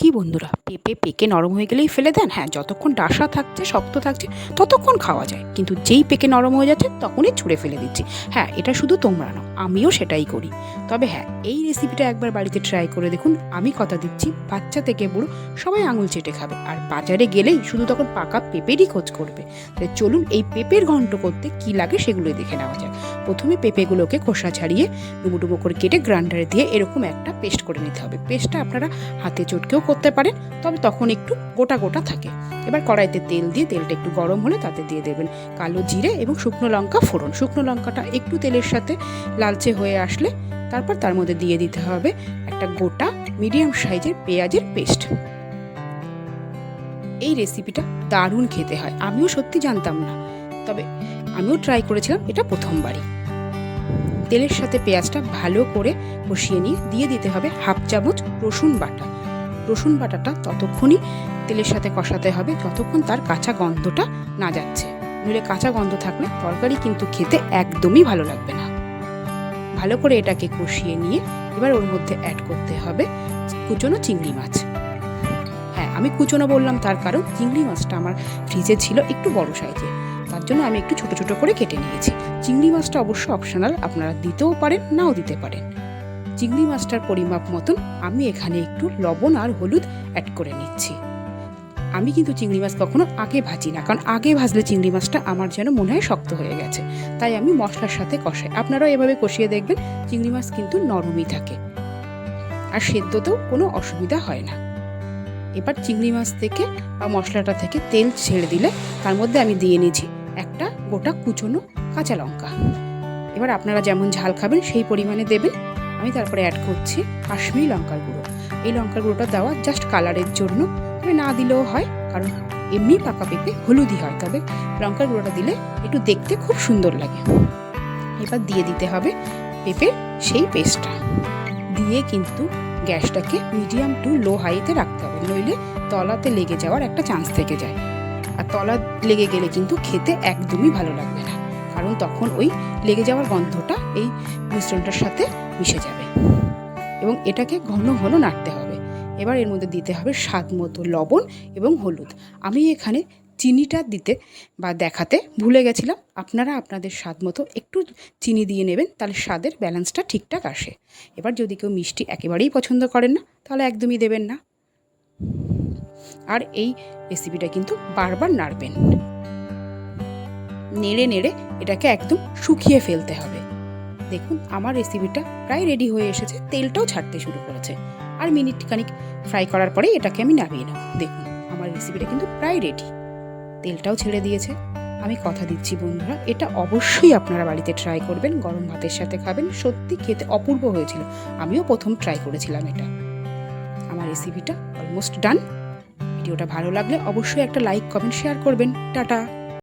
কি বন্ধুরা, পেঁপে পেকে নরম হয়ে গেলেই ফেলে দেন? হ্যাঁ, যতক্ষণ ডাসা থাকছে, শক্ত থাকছে, ততক্ষণ খাওয়া যায়, কিন্তু যেই পেকে নরম হয়ে যাচ্ছে তখনই ছুঁড়ে ফেলে দিচ্ছি। হ্যাঁ, এটা শুধু তোমরা নাও, আমিও সেটাই করি। তবে হ্যাঁ, এই রেসিপিটা একবার বাড়িতে ট্রাই করে দেখুন। আমি কথা দিচ্ছি, বাচ্চা থেকে বুড়ো সবাই আঙুল চেটে খাবে, আর বাজারে গেলেই শুধু তখন পাকা পেঁপেরই খোঁজ করবে। তাই চলুন এই পেঁপের ঘন্ট করতে কি লাগে সেগুলোই দেখে নেওয়া যাক। প্রথমে পেঁপেগুলোকে খোসা ছাড়িয়ে ডুবো ডুবো করে কেটে গ্রাইন্ডারে দিয়ে এরকম একটা পেস্ট করে নিতে হবে। পেস্টটা আপনারা হাতে চটকেও করতে পারেন, তবে তখন একটু গোটা গোটা থাকে। এবার কড়াইতে তেল দিয়ে তেলটা একটু গরম হলে তাতে দিয়ে দেবেন কালো জিরে এবং শুকনো লঙ্কা ফোড়ন। শুকনো লঙ্কাটা একটু তেলের সাথে লালচে হয়ে আসলে তারপর তার মধ্যে দিয়ে দিতে হবে একটা গোটা মিডিয়াম সাইজের পেঁয়াজের পেস্ট। এই রেসিপিটা দারুণ খেতে হয়, আমিও সত্যি জানতাম না, তবে আমিও ট্রাই করেছিলাম এটা প্রথমবারই। তেলের সাথে পেঁয়াজটা ভালো করে কষিয়ে নিয়ে দিয়ে দিতে হবে হাফ চামচ রসুন বাটা। রসুন বাটাটা ততক্ষণই তেলের সাথে কষাতে হবে যতক্ষণ তার কাঁচা গন্ধটা না যাচ্ছে, নইলে কাঁচা গন্ধ থাকলে তরকারি কিন্তু খেতে একদমই ভালো লাগবে না। ভালো করে এটাকে কষিয়ে নিয়ে এবার ওর মধ্যে অ্যাড করতে হবে কুচনো চিংড়ি মাছ। হ্যাঁ, আমি কুচনো বললাম তার কারণ চিংড়ি মাছটা আমার ফ্রিজে ছিল একটু বড় সাইজে, তার জন্য আমি একটু ছোট ছোট করে কেটে নিয়েছি। চিংড়ি মাছটা অবশ্য অপশনাল, আপনারা দিতেও পারেন নাও দিতে পারেন। চিংড়ি মাছটার পরিমাপ মতন আমি এখানে একটু লবণ আর হলুদ অ্যাড করে নিচ্ছি। আমি কিন্তু চিংড়ি মাছ কখনো আগে ভাজি না, কারণ আগে ভাজলে চিংড়ি মাছটা আমার যেন মনে হয় শক্ত হয়ে গেছে, তাই আমি মশলার সাথে কষাই। আপনারাও এভাবে কষিয়ে দেখবেন, চিংড়ি মাছ কিন্তু নরমই থাকে আর সেদ্ধতেও কোনো অসুবিধা হয় না। এবার চিংড়ি মাছ থেকে বা মশলাটা থেকে তেল ছেড়ে দিলে তার মধ্যে আমি দিয়ে নিয়েছি একটা গোটা কুচনো কাঁচা লঙ্কা। এবার আপনারা যেমন ঝাল খাবেন সেই পরিমাণে দেবেন। আমি তারপরে অ্যাড করছি কাশ্মীরি লঙ্কার গুঁড়ো। এই লঙ্কার গুঁড়োটা দেওয়া জাস্ট কালারের জন্য, তবে না দিলেও হয়, কারণ এমনি পাকা পেঁপে হলুদই হয়, তবে লঙ্কার গুঁড়োটা দিলে একটু দেখতে খুব সুন্দর লাগে। এবার দিয়ে দিতে হবে পেঁপের সেই পেস্টটা, দিয়ে কিন্তু গ্যাসটাকে মিডিয়াম টু লো হাইতে রাখতে হবে, নইলে তলাতে লেগে যাওয়ার একটা চান্স থেকে যায়, আর তলা লেগে গেলে কিন্তু খেতে একদমই ভালো লাগবে না, কারণ তখন ওই লেগে যাওয়ার গন্ধটা এই মিশ্রণটার সাথে মিশে যাবে। এবং এটাকে ঘন ঘন নাড়তে হবে। এবার এর মধ্যে দিতে হবে স্বাদ মতো লবণ এবং হলুদ। আমি এখানে চিনিটা দিতে বা দেখাতে ভুলে গেছিলাম, আপনারা আপনাদের স্বাদ মতো একটু চিনি দিয়ে নেবেন, তাহলে স্বাদের ব্যালেন্সটা ঠিকঠাক আসে। এবার যদি কেউ মিষ্টি একেবারেই পছন্দ করেন না, তাহলে একদমই দেবেন না। আর এই রেসিপিটা কিন্তু বারবার নাড়বেন, নেড়ে নেড়ে এটাকে একদম শুকিয়ে ফেলতে হবে। দেখুন আমার রেসিপিটা প্রায় রেডি হয়ে এসেছে, তেলটাও ছাড়তে শুরু করেছে, আর মিনিট খানিক ফ্রাই করার পরে এটাকে আমি নামিয়ে নেব। দেখুন আমার রেসিপিটা কিন্তু প্রায় রেডি, তেলটাও ছেড়ে দিয়েছে। আমি কথা দিচ্ছি বন্ধুরা, এটা অবশ্যই আপনারা বাড়িতে ট্রাই করবেন, গরম ভাতের সাথে খাবেন, সত্যি খেতে অপূর্ব হয়েছিল। আমিও প্রথম ট্রাই করেছিলাম এটা। আমার রেসিপিটা অলমোস্ট ডান। ভিডিওটা ভালো লাগলে অবশ্যই একটা লাইক কমেন্ট শেয়ার করবেন। টাটা।